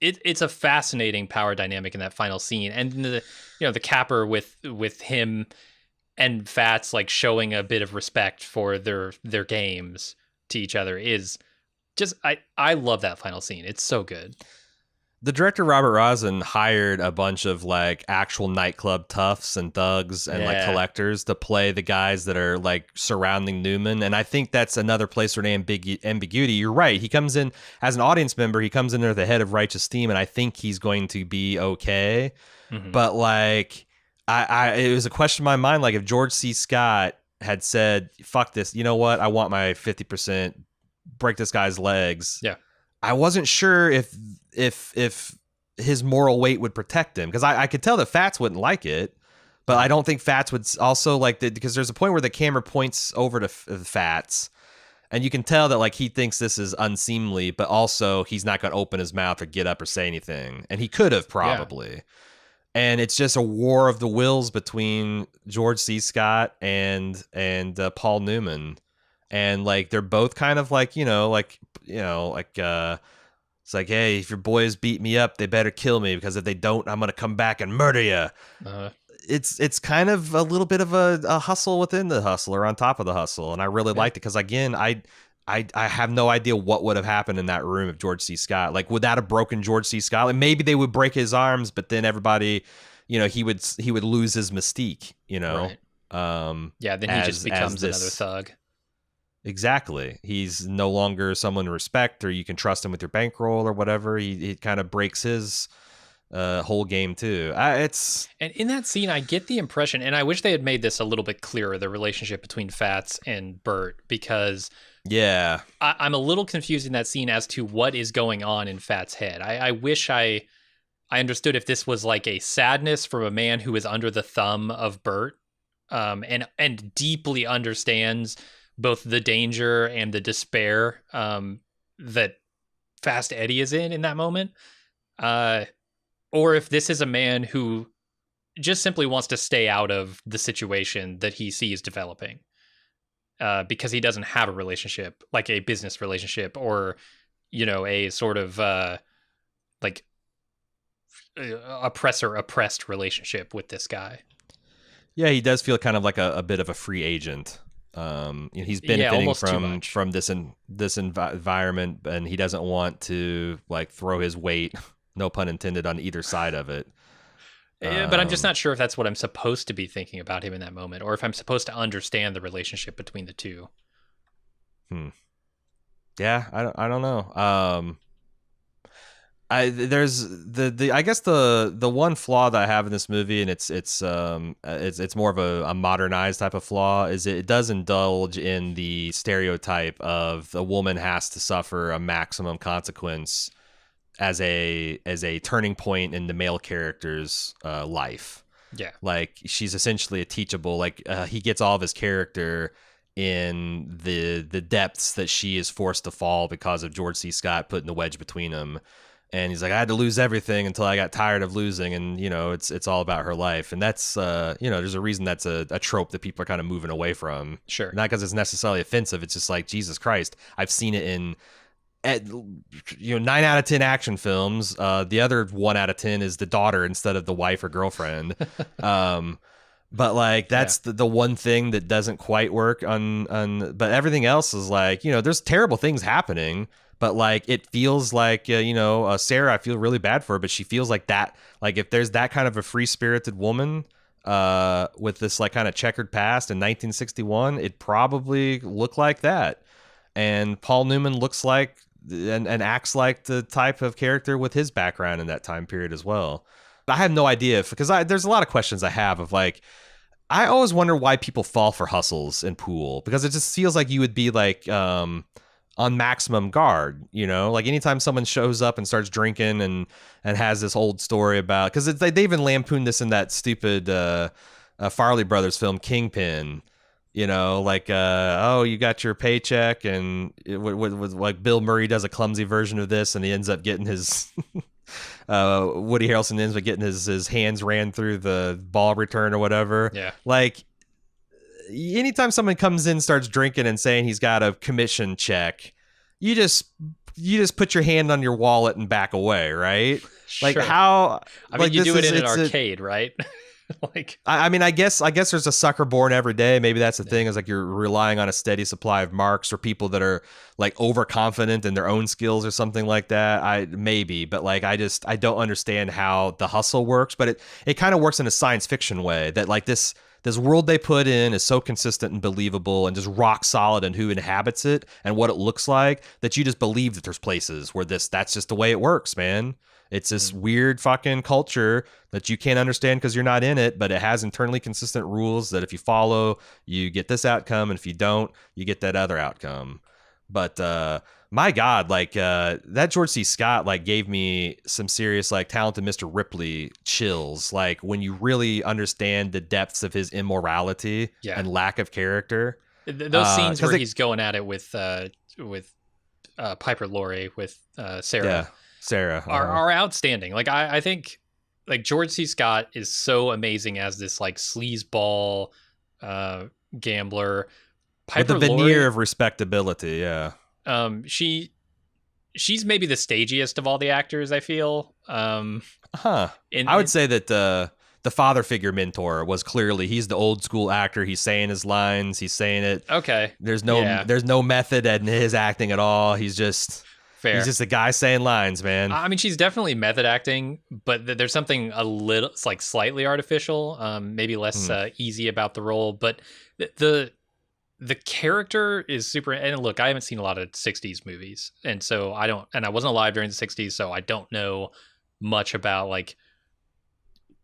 It's a fascinating power dynamic in that final scene, and the capper with him and Fats like showing a bit of respect for their games to each other is just I love that final scene. It's so good. The director Robert Rosen hired a bunch of like actual nightclub toughs and thugs and like collectors to play the guys that are like surrounding Newman, and I think that's another place where ambiguity. You're right. He comes in as an audience member. He comes in there the head of Righteous Team, and I think he's going to be okay. But like, it was a question in my mind. Like, if George C. Scott had said, "Fuck this," you know what? I want my 50%. Break this guy's legs. Yeah. I wasn't sure if his moral weight would protect him, because I could tell that Fats wouldn't like it, but I don't think Fats would also like that, because there's a point where the camera points over to Fats, and you can tell that like he thinks this is unseemly, but also he's not going to open his mouth or get up or say anything, and he could have probably. And it's just a war of the wills between George C. Scott and Paul Newman. And like they're both kind of like It's like, hey, if your boys beat me up, they better kill me, because if they don't, I'm gonna come back and murder you. Uh, It's kind of a little bit of a hustle within the hustle, or on top of the hustle, and I really yeah. liked it because, again, I have no idea what would have happened in that room if George C. Scott, like, would that have broken George C. Scott? Like, maybe they would break his arms, but then everybody, he would lose his mystique, Right. Yeah. Then he just as becomes another this. thug. Exactly. He's no longer someone to respect, or you can trust him with your bankroll or whatever. He kind of breaks his whole game too. It's And in that scene, I get the impression, and I wish they had made this a little bit clearer, the relationship between Fats and Bert, because yeah. I'm a little confused in that scene as to what is going on in Fats' head. I wish I understood if this was like a sadness from a man who is under the thumb of Bert, and deeply understands both the danger and the despair that Fast Eddie is in that moment, or if this is a man who just simply wants to stay out of the situation that he sees developing, because he doesn't have a relationship, like a business relationship, or a sort of like oppressor oppressed relationship with this guy. Yeah, he does feel kind of like a bit of a free agent. He's Yeah, benefiting almost too from much. this environment, and he doesn't want to, like, throw his weight, no pun intended, on either side of it. But I'm just Um, not sure if that's what I'm supposed to be thinking about him in that moment, or if I'm supposed to understand the relationship between the two. hmm. Yeah, I don't know. There's the I guess the one flaw that I have in this movie, and it's more of a modernized type of flaw, is it does indulge in the stereotype of the woman has to suffer a maximum consequence as a turning point in the male character's life. Yeah. Like, she's essentially a teachable, like, he gets all of his character in the depths that she is forced to fall because of George C. Scott putting the wedge between them. And he's like, I had to lose everything until I got tired of losing, and it's all about her life. And that's there's a reason that's a trope that people are kind of moving away from. Sure. Not because it's necessarily offensive. It's just like, Jesus Christ, I've seen it in 9 out of 10 action films. The other 1 out of 10 is the daughter instead of the wife or girlfriend. um but, like, Yeah. that's the one thing that doesn't quite work on but everything else is like, there's terrible things happening, but, like, it feels like, Sarah, I feel really bad for her, but she feels like that, like, if there's that kind of a free-spirited woman with this, like, kind of checkered past in 1961, it probably looked like that. And Paul Newman looks like and acts like the type of character with his background in that time period as well. I have no idea because there's a lot of questions I have of, like, I always wonder why people fall for hustles in pool, because it just feels like you would be, like, on maximum guard, like, anytime someone shows up and starts drinking and has this old story about, because they even lampooned this in that stupid Farley Brothers film Kingpin. Like, oh, you got your paycheck, and like, Bill Murray does a clumsy version of this, and he ends up getting his Woody Harrelson ends up getting his hands ran through the ball return or whatever. Yeah. Like, anytime someone comes in, starts drinking, and saying he's got a commission check, you just put your hand on your wallet and back away, right? Like, Sure. how? I mean, like, you this do it is in an it's arcade, right? Like, I mean, I guess there's a sucker born every day. Maybe that's the thing, is, like, you're relying on a steady supply of marks, or people that are, like, overconfident in their own skills or something like that. But, like, I don't understand how the hustle works, but it kind of works in a science fiction way, that, like, this world they put in is so consistent and believable and just rock solid in who inhabits it and what it looks like, that you just believe that there's places where that's just the way it works, man. It's this weird fucking culture that you can't understand because you're not in it, but it has internally consistent rules that if you follow, you get this outcome, and if you don't, you get that other outcome. But my God, like, that George C. Scott, like, gave me some serious, like, Talented Mr. Ripley chills. Like, when you really understand the depths of his immorality yeah. and lack of character. Those scenes 'cause where he's going at it with Piper Laurie, with Sarah, yeah, Sarah are outstanding. Like, I think, like, George C. Scott is so amazing as this, like, sleazeball gambler. with the Piper veneer Laurie, of respectability. Yeah. she she's maybe the stagiest of all the actors, I feel. Huh. I would say that the father figure mentor was clearly, he's the old school actor. He's saying his lines. He's saying it. Okay. There's Yeah. no method in his acting at all. He's just a guy saying lines, man. I mean, she's definitely method acting, but there's something a little, it's like slightly artificial, maybe less easy about the role. But the character is super. And look, I haven't seen a lot of '60s movies, and so I wasn't alive during the '60s, so I don't know much about like,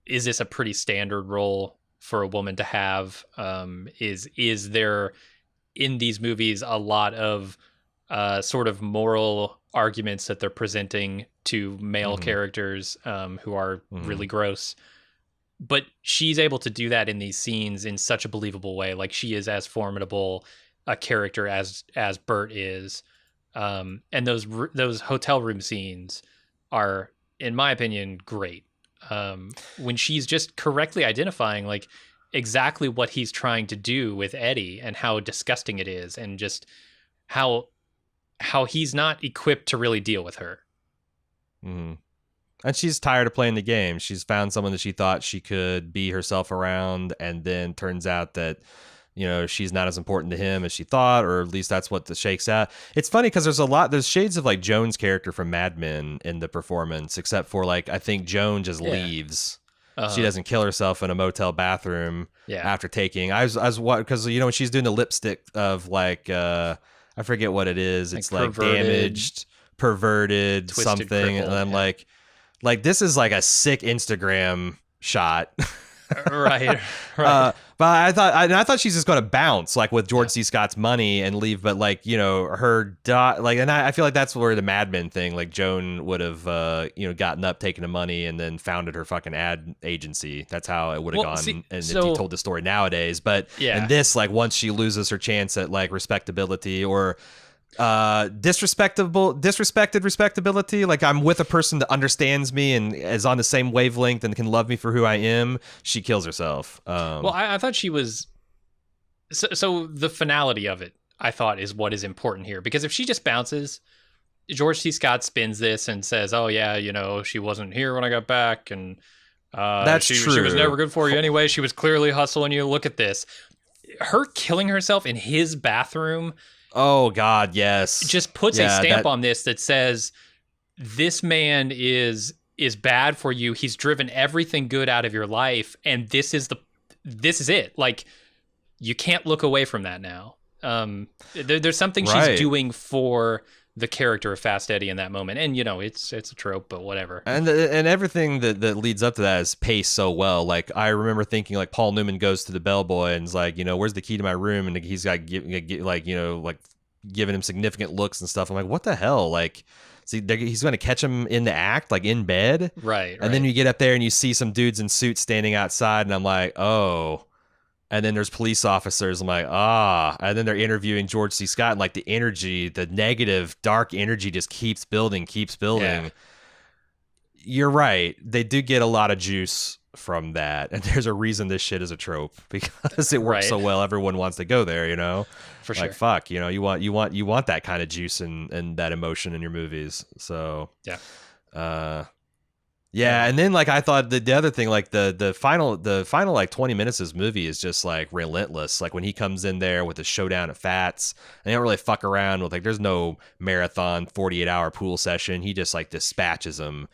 is this a pretty standard role for a woman to have? Is there in these movies a lot of sort of moral arguments that they're presenting to male characters who are really gross? But she's able to do that in these scenes in such a believable way. Like, she is as formidable a character as Bert is. And those hotel room scenes are, in my opinion, great. When she's just correctly identifying like exactly what he's trying to do with Eddie and how disgusting it is, and just how he's not equipped to really deal with her. Mm-hmm. And she's tired of playing the game. She's found someone that she thought she could be herself around, and then turns out that, you know, she's not as important to him as she thought, or at least that's what the shakes out. It's funny because there's shades of like Joan's character from Mad Men in the performance, except for like, I think Joan just leaves. She doesn't kill herself in a motel bathroom after taking. I was because, you know, when she's doing the lipstick of like, I forget what it is. It's like damaged, perverted, twisted, something. Crippled, and I'm like, this is like a sick Instagram shot. right. But I thought she's just going to bounce like with George C. Scott's money and leave. But like, you know, and I feel like that's where the Mad Men thing, like Joan would have, you know, gotten up, taken the money, and then founded her fucking ad agency. That's how it would have gone. And if you told the story nowadays, but in this, like, once she loses her chance at like respectability or disrespected respectability, like I'm with a person that understands me and is on the same wavelength and can love me for who I am, she kills herself. Well, I thought she was so the finality of it, I thought, is what is important here, because if she just bounces, George C. Scott spins this and says, oh yeah, you know, she wasn't here when I got back, and that's true. She was never good for you anyway, she was clearly hustling you, look at this. Her killing herself in his bathroom, oh God, yes, just puts a stamp on this that says this man is bad for you. He's driven everything good out of your life, and this is it. Like, you can't look away from that now. There's something she's doing for the character of Fast Eddie in that moment, and you know, it's a trope, but whatever. And everything that leads up to that is paced so well. Like, I remember thinking, like, Paul Newman goes to the bellboy and is like, you know, where's the key to my room? And he's got like, you know, like giving him significant looks and stuff. I'm like, what the hell? Like, see, he's going to catch him in the act, like in bed, right? And then you get up there and you see some dudes in suits standing outside, and I'm like, oh. And then there's police officers. I'm like, and then they're interviewing George C. Scott, and like the energy, the negative, dark energy just keeps building. Yeah. You're right. They do get a lot of juice from that. And there's a reason this shit is a trope, because it works so well. Everyone wants to go there, you know? For sure. Like, fuck, you know, you want that kind of juice and that emotion in your movies. So, yeah, and then like I thought the other thing, like the final like 20 minutes of this movie is just like relentless. Like when he comes in there with the showdown at Fats, and they don't really fuck around with, like, there's no marathon 48-hour pool session. He just like dispatches them,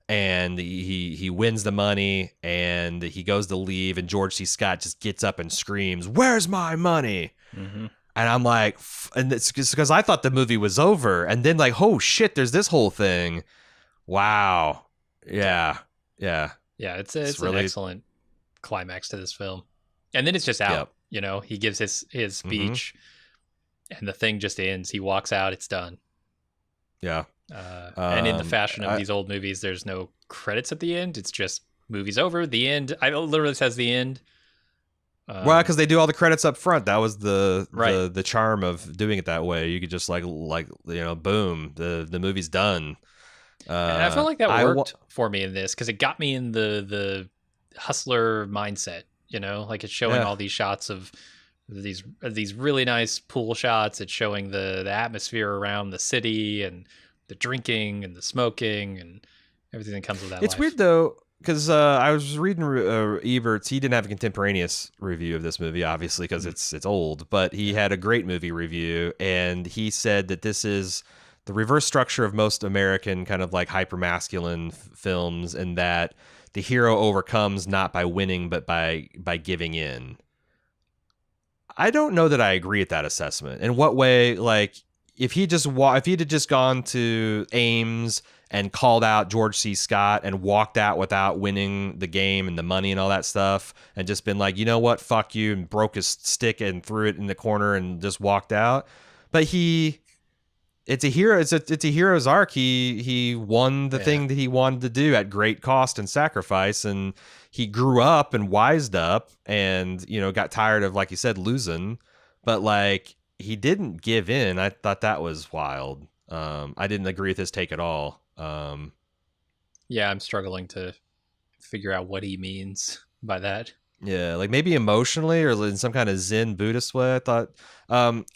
and he wins the money, and he goes to leave, and George C. Scott just gets up and screams, "Where's my money?" Mm-hmm. And I'm like, and it's just because I thought the movie was over, and then like, oh shit, there's this whole thing. Wow. Yeah. It's really an excellent climax to this film, and then it's just out. Yep. You know, he gives his speech, and the thing just ends. He walks out. It's done. Yeah. And in the fashion of these old movies, there's no credits at the end. It's just movie's over. The end. I literally says the end. Well, because they do all the credits up front. That was the charm of doing it that way. You could just like you know, boom, the movie's done. And I feel like that worked for me in this, because it got me in the hustler mindset. You know, like it's showing all these shots of these really nice pool shots. It's showing the atmosphere around the city, and the drinking and the smoking and everything that comes with that It's life. weird though, because I was reading Ebert's. He didn't have a contemporaneous review of this movie, obviously, because it's old. But he had a great movie review, and he said that this is the reverse structure of most American kind of like hypermasculine films, and that the hero overcomes not by winning, but by giving in. I don't know that I agree with that assessment. In what way? Like, if he just if he'd have just gone to Ames and called out George C. Scott and walked out without winning the game and the money and all that stuff, and just been like, you know what, fuck you, and broke his stick and threw it in the corner and just walked out. But it's a hero. It's a hero's arc. He won the thing that he wanted to do at great cost and sacrifice, and he grew up and wised up, and got tired of, like you said, losing. But like, he didn't give in. I thought that was wild. I didn't agree with his take at all. Yeah, I'm struggling to figure out what he means by that. Yeah, like maybe emotionally or in some kind of Zen Buddhist way. I thought.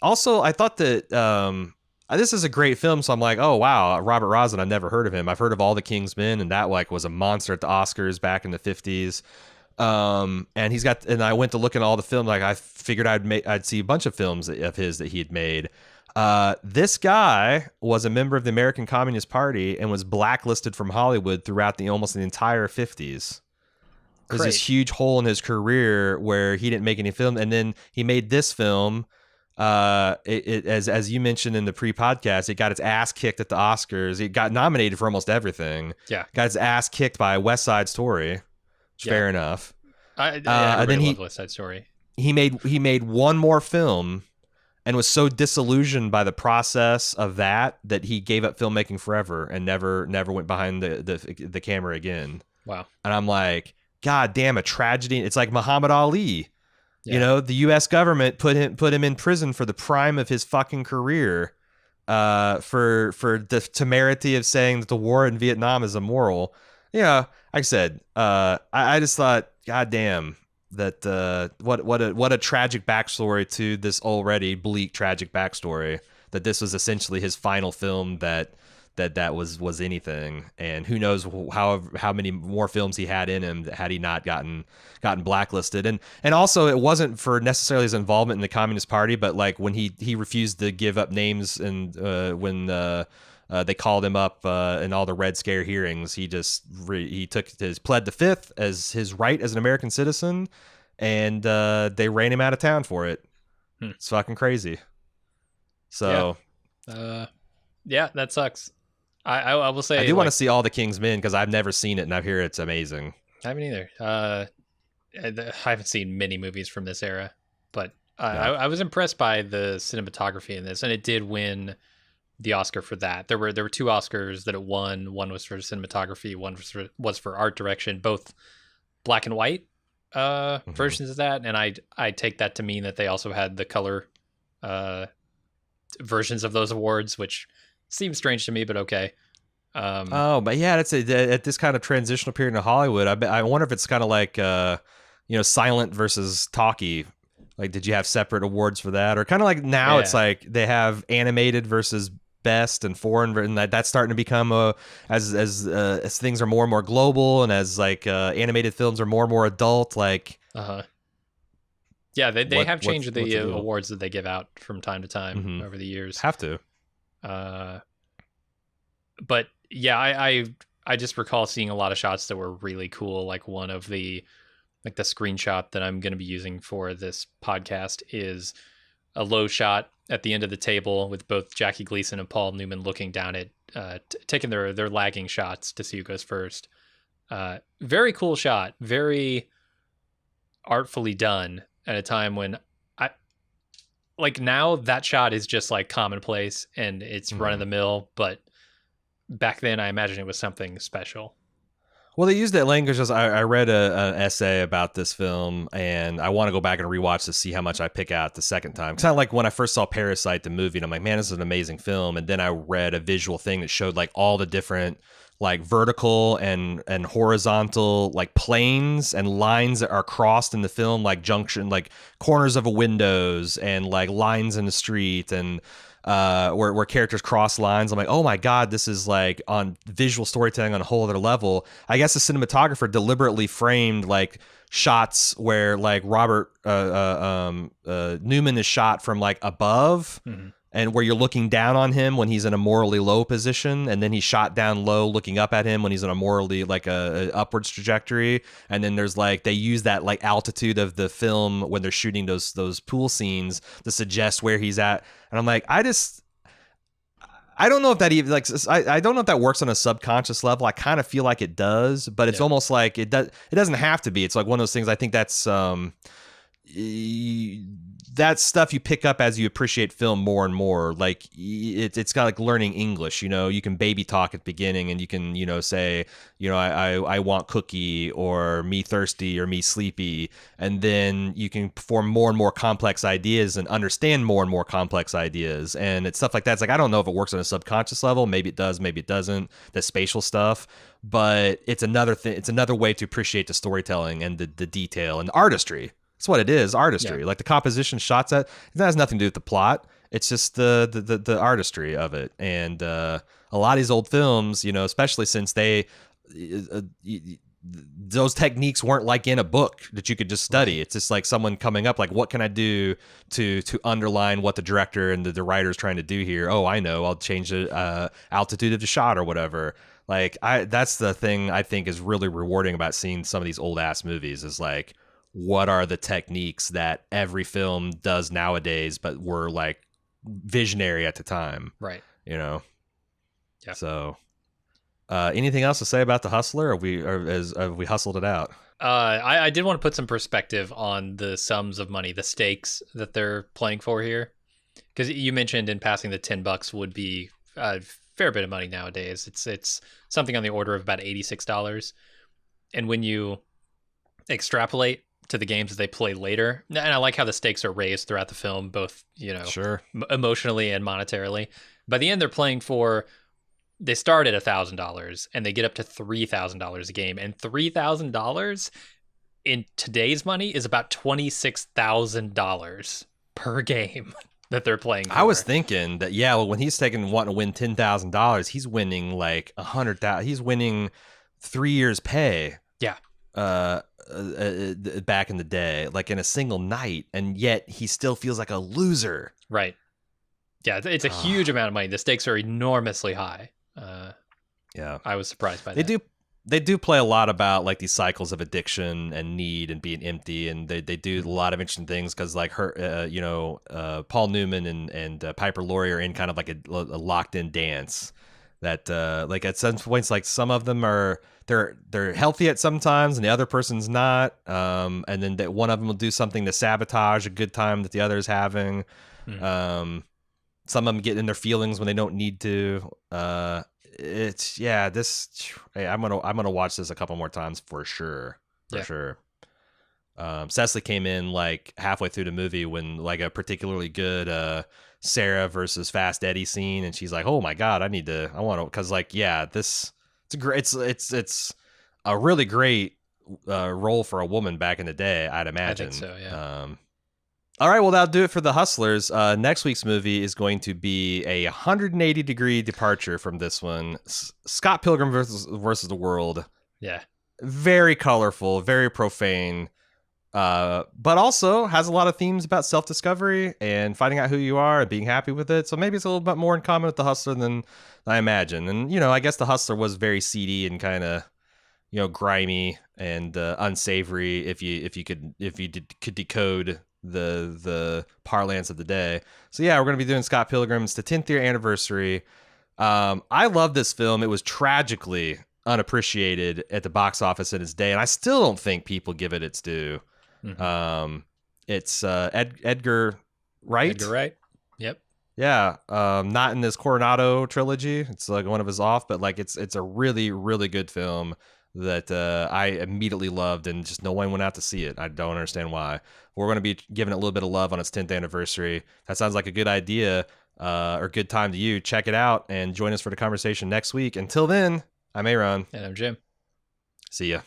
Also, I thought that this is a great film, so I'm like, oh wow, Robert Rosen. I've never heard of him. I've heard of All the King's Men, and that like was a monster at the Oscars back in the '50s. And he's got, and I went to look at all the films. Like, I figured I'd see a bunch of films of his that he had made. This guy was a member of the American Communist Party and was blacklisted from Hollywood throughout almost the entire '50s. There's this huge hole in his career where he didn't make any film, and then he made this film. As you mentioned in the pre-podcast, it got its ass kicked at the Oscars. It got nominated for almost everything. Yeah, got its ass kicked by West Side Story. Fair enough. And then loved West Side Story. He made one more film, and was so disillusioned by the process of that he gave up filmmaking forever and never went behind the camera again. Wow. And I'm like, God damn, a tragedy. It's like Muhammad Ali. Yeah. The U.S. government put him in prison for the prime of his fucking career, for the temerity of saying that the war in Vietnam is immoral. Like I said, I just thought, God damn, that what a tragic backstory to this already bleak tragic backstory. That this was essentially his final film that was anything, and who knows how many more films he had in him had he not gotten blacklisted. And also, it wasn't for necessarily his involvement in the Communist Party, but like when he refused to give up names, and when they called him up in all the Red Scare hearings, he just pled the fifth as his right as an American citizen, and they ran him out of town for it. It's fucking crazy. So yeah, that sucks. I will say, I do want to see All the King's Men, because I've never seen it, and I hear it's amazing. I haven't either. I haven't seen many movies from this era, but I was impressed by the cinematography in this, and it did win the Oscar for that. There were two Oscars that it won. One was for cinematography, one was for art direction, both black and white versions of that. And I take that to mean that they also had the color versions of those awards, which seems strange to me, but okay. But yeah, that's at this kind of transitional period in Hollywood. I wonder if it's kind of like silent versus talkie. Like, did you have separate awards for that, or kind of like now it's like they have animated versus best and foreign, and that's starting to become as things are more and more global, and as like animated films are more and more adult. Like, yeah, they have changed the awards that they give out from time to time over the years. Have to. But yeah, I just recall seeing a lot of shots that were really cool. Like one of the screenshot that I'm going to be using for this podcast is a low shot at the end of the table with both Jackie Gleason and Paul Newman looking down at taking their lagging shots to see who goes first. Very cool shot, very artfully done at a time when now that shot is just like commonplace and it's run of the mill, but back then I imagine it was something special. Well, they used that language. I read an essay about this film, and I want to go back and rewatch to see how much I pick out the second time. Kind of like when I first saw Parasite, the movie, and I'm like, man, this is an amazing film. And then I read a visual thing that showed like all the different like vertical and horizontal like planes and lines that are crossed in the film, like junction, like corners of a windows and like lines in the street, and where characters cross lines. I'm like, oh my god, this is like on visual storytelling on a whole other level. I guess the cinematographer deliberately framed like shots where like Robert Newman is shot from like above. Mm-hmm. And where you're looking down on him when he's in a morally low position, and then he's shot down low looking up at him when he's in a morally like a upwards trajectory. And then there's like they use that like altitude of the film when they're shooting those pool scenes to suggest where he's at. And I'm like, I don't know if that even like I don't know if that works on a subconscious level. I kind of feel like it does, but it's almost like it doesn't have to be. It's like one of those things. I think that's that's stuff you pick up as you appreciate film more and more. Like it's got like learning English, you know, you can baby talk at the beginning and you can, you know, say, you know, I want cookie or me thirsty or me sleepy. And then you can form more and more complex ideas and understand more and more complex ideas. And it's stuff like that. It's like, I don't know if it works on a subconscious level. Maybe it does, maybe it doesn't, the spatial stuff, but it's another thing. It's another way to appreciate the storytelling and the detail and the artistry. That's what it is, artistry. Yeah. Like the composition, shots, that has nothing to do with the plot. It's just the artistry of it. And a lot of these old films, you know, especially since those techniques weren't like in a book that you could just study. Right. It's just like someone coming up, like, what can I do to underline what the director and the writer is trying to do here? Oh, I know. I'll change the altitude of the shot or whatever. Like, that's the thing I think is really rewarding about seeing some of these old ass movies is like, what are the techniques that every film does nowadays, but were like visionary at the time, right? You know. Yeah. So, anything else to say about The Hustler? Have we hustled it out? I did want to put some perspective on the sums of money, the stakes that they're playing for here, because you mentioned in passing that $10 would be a fair bit of money nowadays. It's something on the order of about $86, and when you extrapolate to the games that they play later, and I like how the stakes are raised throughout the film, both, you know, sure, emotionally and monetarily. By the end, they're playing for, they start at $1,000 and they get up to $3,000 a game, and $3,000 in today's money is about $26,000 per game that they're playing for. I was thinking that, yeah, well, when he's wanting to win $10,000, he's winning like $100,000. He's winning 3 years' pay. Yeah. Back in the day, like in a single night, and yet he still feels like a loser. Right. Yeah, it's a huge amount of money. The stakes are enormously high. Yeah, I was surprised by that. They do play a lot about like these cycles of addiction and need and being empty, and they do a lot of interesting things because like her, Paul Newman and Piper Laurie are in kind of like a locked in dance that like at some points, like some of them are. They're healthy at some times and the other person's not, and then one of them will do something to sabotage a good time that the other is having. Some of them get in their feelings when they don't need to. I'm gonna watch this a couple more times for sure. Cecily came in like halfway through the movie when like a particularly good Sarah versus Fast Eddie scene, and she's like, oh my god, I want to, because like, yeah, this. It's a really great role for a woman back in the day, I'd imagine. I think so, yeah. All right, well, that'll do it for The Hustlers. Next week's movie is going to be a 180-degree departure from this one. Scott Pilgrim versus the World. Yeah. Very colorful, very profane, but also has a lot of themes about self-discovery and finding out who you are and being happy with it. So maybe it's a little bit more in common with The Hustler than I imagine. And, you know, I guess The Hustler was very seedy and kind of, you know, grimy and unsavory if you could decode the parlance of the day. So yeah, we're going to be doing Scott Pilgrim's the 10th year anniversary. I love this film. It was tragically unappreciated at the box office in its day, and I still don't think people give it its due. Mm-hmm. It's Edgar Wright. Edgar Wright. Yep. Yeah. Not in this Coronado trilogy. It's like one of his off, but like it's a really, really good film that I immediately loved, and just no one went out to see it. I don't understand why. We're going to be giving it a little bit of love on its 10th anniversary. That sounds like a good idea or good time to you. Check it out and join us for the conversation next week. Until then, I'm Aaron. And I'm Jim. See ya.